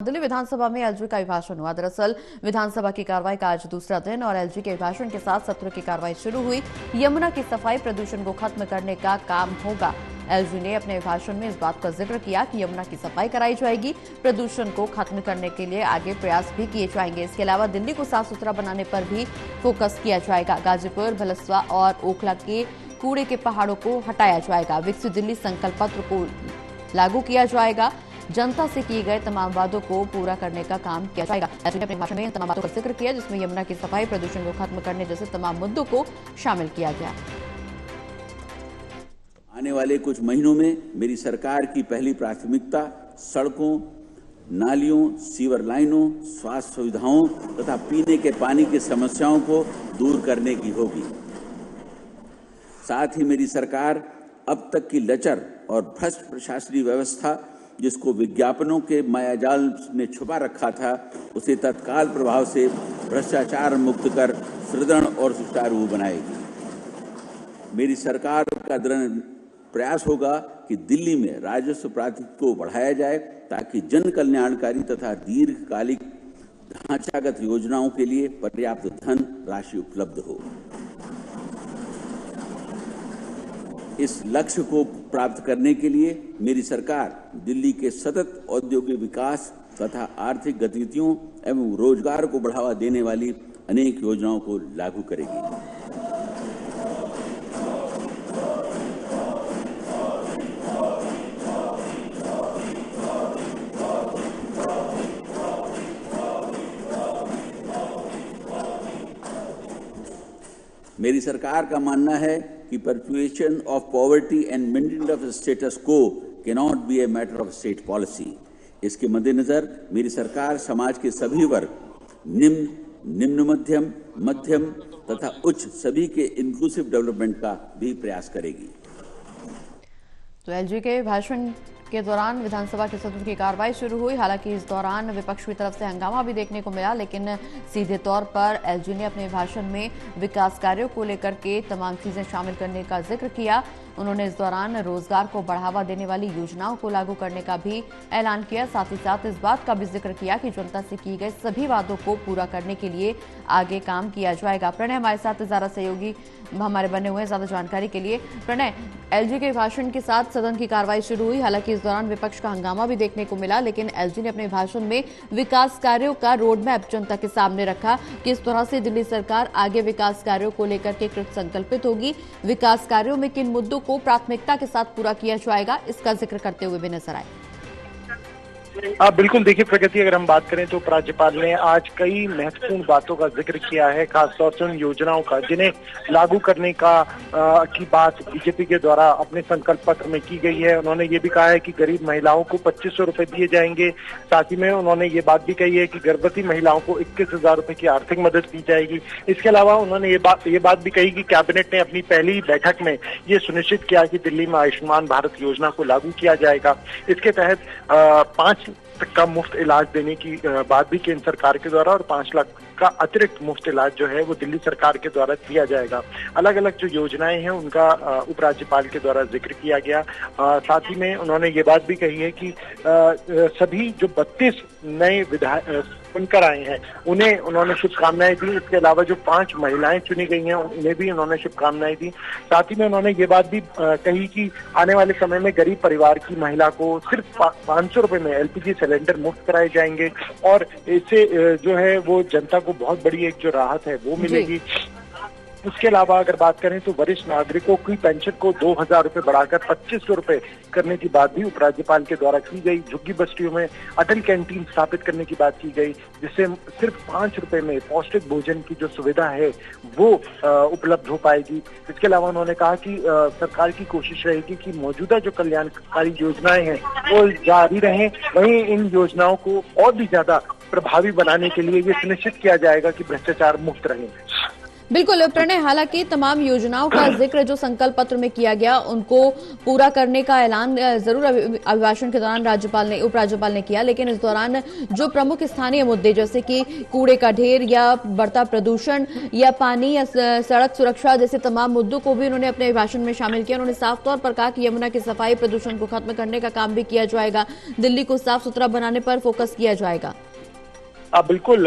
दिल्ली विधानसभा में एलजी का अभिभाषण हुआ। दरअसल विधानसभा की कार्रवाई का आज दूसरा दिन और एलजी के अभिभाषण के साथ सत्र की कार्रवाई शुरू हुई। यमुना की सफाई प्रदूषण को खत्म करने का काम होगा। एलजी ने अपने अभिभाषण में इस बात का जिक्र किया कि यमुना की सफाई कराई जाएगी, प्रदूषण को खत्म करने के लिए आगे प्रयास भी किए जाएंगे। इसके अलावा दिल्ली को साफ सुथरा बनाने पर भी फोकस किया जाएगा। गाजीपुर, भलसवा और ओखला के कूड़े के पहाड़ों को हटाया जाएगा। विकसित दिल्ली संकल्प पत्र को लागू किया जाएगा। जनता से किए गए तमाम वादों को पूरा करने का काम किया जाएगा। एलजी ने अपने भाषण में तमाम बातों का जिक्र किया, जिसमें यमुना की सफाई, प्रदूषण को खत्म करने जैसे तमाम मुद्दों को शामिल किया गया। आने वाले कुछ महीनों में मेरी सरकार की पहली प्राथमिकता सड़कों, नालियों, सीवर लाइनों, स्वास्थ्य सुविधाओं तथा पीने के पानी की समस्याओं को दूर करने की होगी। साथ ही मेरी सरकार अब तक की लचर और भ्रष्ट प्रशासनिक व्यवस्था, जिसको विज्ञापनों के मायाजाल ने छुपा रखा था, उसे तत्काल प्रभाव से भ्रष्टाचार मुक्त कर सुदृढ़ और सुचारू बनाएगी। मेरी सरकार का दृढ़ प्रयास होगा कि दिल्ली में राजस्व प्राधिकरण को बढ़ाया जाए ताकि जन कल्याणकारी तथा दीर्घकालिक ढांचागत योजनाओं के लिए पर्याप्त धन राशि उपलब्ध हो। इस लक्ष्य को प्राप्त करने के लिए मेरी सरकार दिल्ली के सतत औद्योगिक विकास तथा आर्थिक गतिविधियों एवं रोजगार को बढ़ावा देने वाली अनेक योजनाओं को लागू करेगी। मेरी सरकार का मानना है कि perpetuation of poverty and maintenance of status quo cannot be a matter of state policy। इसके मद्देनजर मेरी सरकार समाज के सभी वर्ग, निम्न मध्यम, मध्यम तथा उच्च सभी के इंक्लूसिव डेवलपमेंट का भी प्रयास करेगी। तो एलजी के भाषण के दौरान विधानसभा के सत्र की कार्रवाई शुरू हुई। हालांकि इस दौरान विपक्ष की तरफ से हंगामा भी देखने को मिला, लेकिन सीधे तौर पर एलजी ने अपने भाषण में विकास कार्यों को लेकर के तमाम चीजें शामिल करने का जिक्र किया। उन्होंने इस दौरान रोजगार को बढ़ावा देने वाली योजनाओं को लागू करने का भी ऐलान किया। साथ ही साथ इस बात का भी जिक्र किया कि जनता से किए गए सभी वादों को पूरा करने के लिए आगे काम किया जाएगा। प्रणय हमारे साथ ज्यादा सहयोगी हमारे बने हुए हैं ज्यादा जानकारी के लिए। प्रणय, एलजी के भाषण के साथ सदन की कार्रवाई शुरू हुई। हालांकि इस दौरान विपक्ष का हंगामा भी देखने को मिला, लेकिन एलजी ने अपने भाषण में विकास कार्यों का रोड मैप जनता के सामने रखा। किस तरह से दिल्ली सरकार आगे विकास कार्यों को लेकर के कृत संकल्पित होगी, विकास कार्यों में किन मुद्दों को प्राथमिकता के साथ पूरा किया जाएगा, इसका जिक्र करते हुए भी नजर आए। बिल्कुल, देखिए प्रगति, अगर हम बात करें तो उपराज्यपाल ने आज कई महत्वपूर्ण बातों का जिक्र किया है, खासतौर से उन योजनाओं का जिन्हें लागू करने की बात बीजेपी के द्वारा अपने संकल्प पत्र में की गई है। उन्होंने ये भी कहा है कि गरीब महिलाओं को 2500 रुपए दिए जाएंगे। साथ ही में उन्होंने ये बात भी कही है कि गर्भवती महिलाओं को 21,000 रुपए की आर्थिक मदद दी जाएगी। इसके अलावा उन्होंने ये बात भी कही कि कैबिनेट ने अपनी पहली बैठक में ये सुनिश्चित किया कि दिल्ली में आयुष्मान भारत योजना को लागू किया जाएगा। इसके तहत 5 तक का मुफ्त इलाज देने की बात भी केंद्र सरकार के द्वारा और 5 लाख का अतिरिक्त मुफ्त इलाज जो है वो दिल्ली सरकार के द्वारा दिया जाएगा। अलग अलग जो योजनाएं हैं उनका उपराज्यपाल के द्वारा जिक्र किया गया। साथ ही में उन्होंने ये बात भी कही है कि सभी जो 32 नए विधायक बनकर आए हैं उन्हें उन्होंने शुभकामनाएं दी। इसके अलावा जो 5 महिलाएं चुनी गई हैं उन्हें भी उन्होंने शुभकामनाएं दी। साथ ही में उन्होंने ये बात भी कही कि आने वाले समय में गरीब परिवार की महिला को सिर्फ 500 रुपए में एलपीजी सिलेंडर मुफ्त कराए जाएंगे और इससे जो है वो जनता को बहुत बड़ी एक जो राहत है वो मिलेगी। इसके अलावा अगर बात करें तो वरिष्ठ नागरिकों की पेंशन को 2,000 रुपए बढ़ाकर 2,500 रुपए करने की बात भी उपराज्यपाल के द्वारा की गई। झुग्गी बस्तियों में अटल कैंटीन स्थापित करने की बात की गई, जिससे सिर्फ 5 रुपए में पौष्टिक भोजन की जो सुविधा है वो उपलब्ध हो पाएगी। इसके अलावा उन्होंने कहा कि सरकार की कोशिश रहेगी कि मौजूदा जो कल्याणकारी योजनाएं हैं वो जारी रहें, वहीं इन योजनाओं को और भी ज्यादा प्रभावी बनाने के लिए ये सुनिश्चित किया जाएगा कि भ्रष्टाचार मुक्त रहे। बिल्कुल प्रणय, हालांकि तमाम योजनाओं का जिक्र जो संकल्प पत्र में किया गया उनको पूरा करने का ऐलान जरूर अभिभाषण के दौरान उपराज्यपाल ने किया, लेकिन इस दौरान जो प्रमुख स्थानीय मुद्दे जैसे कि कूड़े का ढेर या बढ़ता प्रदूषण या पानी या सड़क सुरक्षा जैसे तमाम मुद्दों को भी उन्होंने अपने अभिभाषण में शामिल किया। उन्होंने साफ तौर पर कहा कि यमुना की सफाई, प्रदूषण को खत्म करने का काम भी किया जाएगा, दिल्ली को साफ सुथरा बनाने पर फोकस किया जाएगा। बिल्कुल,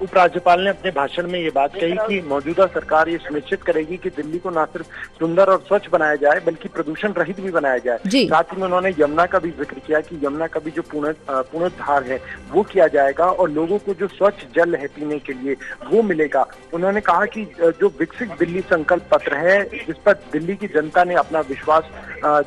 उपराज्यपाल ने अपने भाषण में ये बात कही कि मौजूदा सरकार ये सुनिश्चित करेगी कि दिल्ली को न सिर्फ सुंदर और स्वच्छ बनाया जाए बल्कि प्रदूषण रहित भी बनाया जाए। साथ ही में उन्होंने यमुना का भी जिक्र किया कि यमुना का भी जो पुनरुद्धार है वो किया जाएगा और लोगों को जो स्वच्छ जल है पीने के लिए वो मिलेगा। उन्होंने कहा कि जो विकसित दिल्ली संकल्प पत्र है जिस पर दिल्ली की जनता ने अपना विश्वास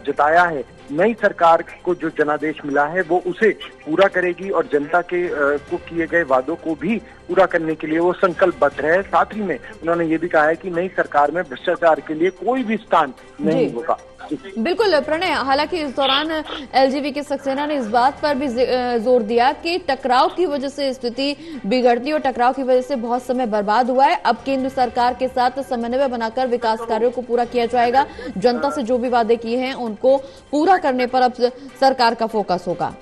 जताया है, नई सरकार को जो जनादेश मिला है वो उसे पूरा करेगी और जनता के को किए गए वादों को भी पूरा करने के लिए वो संकल्पबद्ध है। साथ ही में उन्होंने ये भी कहा है कि नई सरकार में भ्रष्टाचार के लिए कोई भी स्थान नहीं होगा। बिल्कुल प्रणय, हालांकि इस दौरान एलजेवी के सक्सेना ने इस बात पर भी जोर दिया कि टकराव की वजह से स्थिति बिगड़ती और टकराव की वजह से बहुत समय बर्बाद हुआ है। अब केंद्र सरकार के साथ समन्वय बनाकर विकास कार्यों को पूरा किया जाएगा। जनता से जो भी वादे किए हैं उनको पूरा करने पर अब सरकार का फोकस होगा।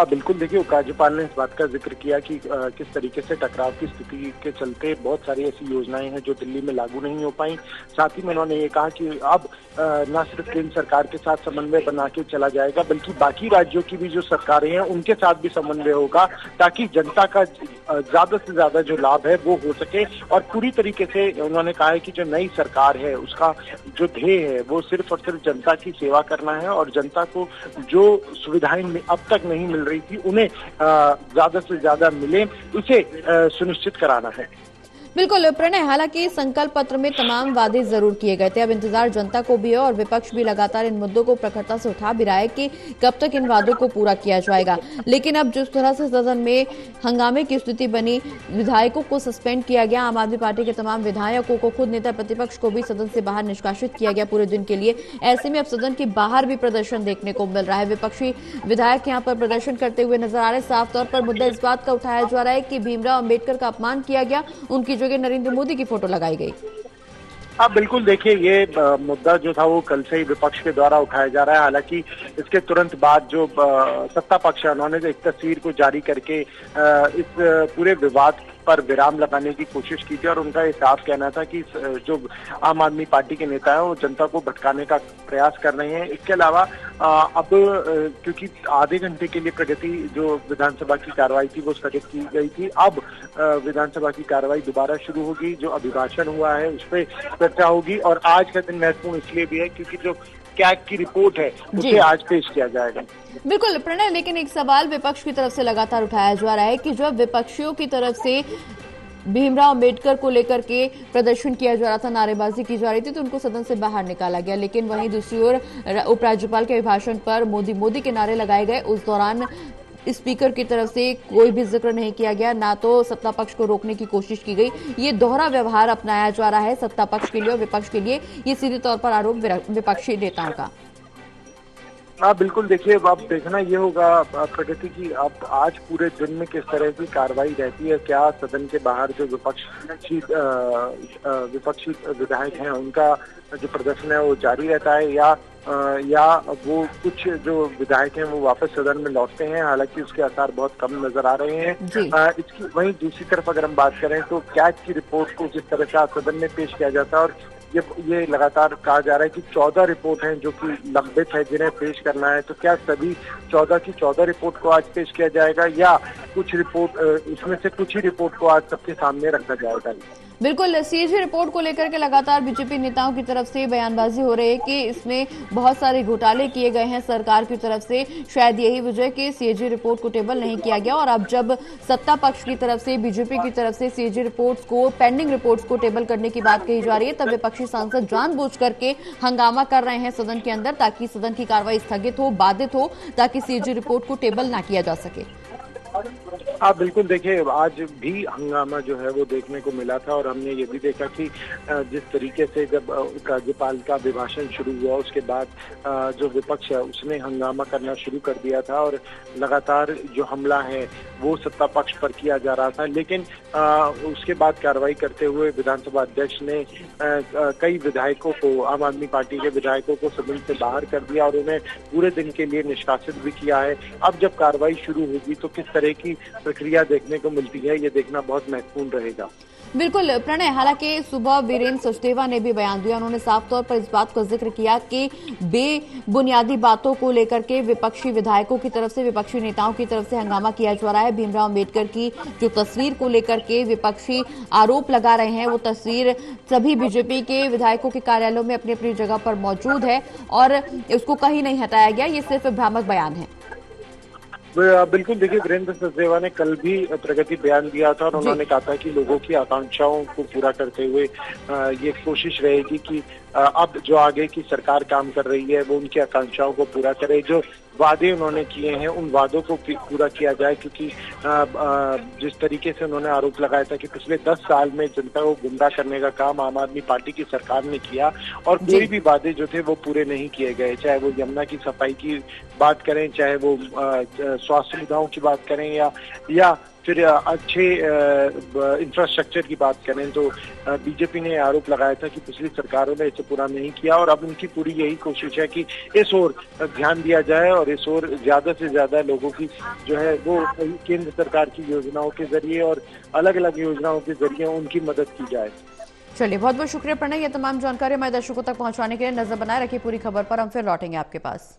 बिल्कुल, देखिए उपराज्यपाल ने इस बात का जिक्र किया कि किस तरीके से टकराव की स्थिति के चलते बहुत सारी ऐसी योजनाएं हैं जो दिल्ली में लागू नहीं हो पाई। साथ ही में उन्होंने ये कहा कि अब न सिर्फ केंद्र सरकार के साथ समन्वय बना के चला जाएगा बल्कि बाकी राज्यों की भी जो सरकारें हैं उनके साथ भी समन्वय होगा ताकि जनता का ज्यादा से ज्यादा जो लाभ है वो हो सके। और पूरी तरीके से उन्होंने कहा है कि जो नई सरकार है उसका जो ध्येय है वो सिर्फ और सिर्फ जनता की सेवा करना है और जनता को जो सुविधाएं अब तक नहीं मिल रही थी उन्हें ज्यादा से ज्यादा मिले, उसे सुनिश्चित कराना है। बिल्कुल प्रणय, हालांकि संकल्प पत्र में तमाम वादे जरूर किए गए थे। अब इंतजार जनता को भी है और विपक्ष भी लगातार इन मुद्दों को प्रखरता से उठा भी रहा है कि कब तक इन वादों को पूरा किया जाएगा। लेकिन अब जिस तरह से सदन में हंगामे की स्थिति बनी, विधायकों को सस्पेंड किया गया, आम आदमी पार्टी के तमाम विधायकों को, खुद नेता प्रतिपक्ष को भी सदन से बाहर निष्कासित किया गया पूरे दिन के लिए। ऐसे में अब सदन के बाहर भी प्रदर्शन देखने को मिल रहा है। विपक्षी विधायक यहाँ पर प्रदर्शन करते हुए नजर आ रहे हैं। साफ तौर पर मुद्दा इस बात का उठाया जा रहा है कि भीमराव अंबेडकर का अपमान किया गया, उनकी जगह नरेंद्र मोदी की फोटो लगाई गई। बिल्कुल, देखिए ये मुद्दा जो था वो कल से ही विपक्ष के द्वारा उठाया जा रहा है। हालांकि इसके तुरंत बाद जो सत्ता पक्ष है उन्होंने एक तस्वीर को जारी करके इस पूरे विवाद पर विराम लगाने की कोशिश की थी और उनका ये साफ कहना था कि जो आम आदमी पार्टी के नेता है वो जनता को भटकाने का प्रयास कर रहे हैं। इसके अलावा अब क्योंकि आधे घंटे के लिए प्रगति जो विधानसभा की कार्रवाई थी वो स्थगित की गई थी, अब विधानसभा की कार्रवाई दोबारा शुरू होगी। जो अभिभाषण हुआ है उस पर चर्चा होगी और आज का दिन महत्वपूर्ण इसलिए भी है क्योंकि जो कैग की रिपोर्ट है उसे आज पेश किया जाएगा। बिल्कुल प्रणय, लेकिन एक सवाल विपक्ष की तरफ से लगातार उठाया जा रहा है कि जब विपक्षियों की तरफ से भीमराव अंबेडकर को लेकर के प्रदर्शन किया जा रहा था, नारेबाजी की जा रही थी, तो उनको सदन से बाहर निकाला गया। लेकिन वहीं दूसरी ओर उपराज्यपाल के अभिभाषण पर मोदी मोदी के नारे लगाए गए। उस दौरान स्पीकर की तरफ से कोई भी जिक्र नहीं किया गया, ना तो सत्ता पक्ष को रोकने की कोशिश की गई। ये दोहरा व्यवहार अपनाया जा रहा है सत्ता पक्ष के लिए और विपक्ष के लिए। ये सीधे तौर पर आरोप विपक्षी नेताओं का। बिल्कुल, देखिए अब देखना ये होगा प्रगति की अब आज पूरे दिन में किस तरह की कार्रवाई रहती है। क्या सदन के बाहर जो विपक्षी विधायक हैं उनका जो प्रदर्शन है वो जारी रहता है या वो कुछ जो विधायक हैं वो वापस सदन में लौटते हैं। हालांकि उसके आसार बहुत कम नजर आ रहे हैं। इसकी वहीं दूसरी तरफ अगर हम बात करें तो कैग की रिपोर्ट को जिस तरह से आज सदन में पेश किया जाता है और ये लगातार कहा जा रहा है कि 14 रिपोर्ट हैं जो कि लंबित है जिन्हें पेश करना है, तो क्या सभी 14 की 14 रिपोर्ट को आज पेश किया जाएगा या कुछ रिपोर्ट इसमें से कुछ ही रिपोर्ट को आज सबके सामने रखा जाएगा? बिल्कुल, सीएजी रिपोर्ट को लेकर के लगातार बीजेपी नेताओं की तरफ से बयानबाजी हो रही है कि इसमें बहुत सारे घोटाले किए गए हैं सरकार की तरफ से। शायद यही वजह कि सीएजी रिपोर्ट को टेबल नहीं किया गया और अब जब सत्ता पक्ष की तरफ से, बीजेपी की तरफ से सीएजी रिपोर्ट्स को, पेंडिंग रिपोर्ट्स को टेबल करने की बात कही जा रही है, तब विपक्षी सांसद जानबूझ करके हंगामा कर रहे हैं सदन के अंदर ताकि सदन की कार्रवाई स्थगित हो, बाधित हो, ताकि सीएजी रिपोर्ट को टेबल ना किया जा सके। आप बिल्कुल देखिए, आज भी हंगामा जो है वो देखने को मिला था और हमने ये भी देखा कि जिस तरीके से जब राज्यपाल का अभिभाषण शुरू हुआ उसके बाद जो विपक्ष है उसने हंगामा करना शुरू कर दिया था और लगातार जो हमला है वो सत्ता पक्ष पर किया जा रहा था। लेकिन उसके बाद कार्रवाई करते हुए विधानसभा अध्यक्ष ने कई विधायकों को, आम आदमी पार्टी के विधायकों को सदन से बाहर कर दिया और उन्हें पूरे दिन के लिए निष्कासित भी किया है। अब जब कार्रवाई शुरू होगी तो किस तरह की प्रक्रिया देखने को मिलती है, ये देखना बहुत महत्वपूर्ण रहेगा। बिल्कुल प्रणय, हालांकि सुबह वीरेंद्र सचदेवा ने भी बयान दिया। उन्होंने साफ तौर पर इस बात का जिक्र किया कि बेबुनियादी बातों को लेकर के विपक्षी विधायकों की तरफ से, विपक्षी नेताओं की तरफ से हंगामा किया जा रहा है। भीमराव अंबेडकर की जो तस्वीर को लेकर के विपक्षी आरोप लगा रहे हैं, वो तस्वीर सभी बीजेपी के विधायकों के कार्यालयों में अपनी अपनी जगह पर मौजूद है और उसको कहीं नहीं हटाया गया। ये सिर्फ भ्रामक बयान है। बिल्कुल देखिए, वीरेंद्र सचदेवा ने कल भी प्रगति बयान दिया था और उन्होंने कहा था कि लोगों की आकांक्षाओं को पूरा करते हुए ये कोशिश रहेगी कि अब जो आगे की सरकार काम कर रही है वो उनकी आकांक्षाओं को पूरा करे। जो वादे उन्होंने किए हैं उन वादों को पूरा किया जाए, क्योंकि जिस तरीके से उन्होंने आरोप लगाया था कि पिछले 10 साल में जनता को गुमराह करने का काम आम आदमी पार्टी की सरकार ने किया और कोई भी वादे जो थे वो पूरे नहीं किए गए, चाहे वो यमुना की सफाई की बात करें, चाहे वो स्वास्थ्य सुविधाओं की बात करें या फिर अच्छे इंफ्रास्ट्रक्चर की बात करें। तो बीजेपी ने आरोप लगाया था कि पिछली सरकारों ने इसे पूरा नहीं किया और अब उनकी पूरी यही कोशिश है कि इस ओर ध्यान दिया जाए और इस ओर ज्यादा से ज्यादा लोगों की जो है वो केंद्र सरकार की योजनाओं के जरिए और अलग अलग योजनाओं के जरिए उनकी मदद की जाए। चलिए, बहुत बहुत शुक्रिया प्रणय, ये तमाम जानकारी हमारे दर्शकों तक पहुंचाने के लिए। नजर बनाए रखिए पूरी खबर पर, हम फिर लौटेंगे आपके पास।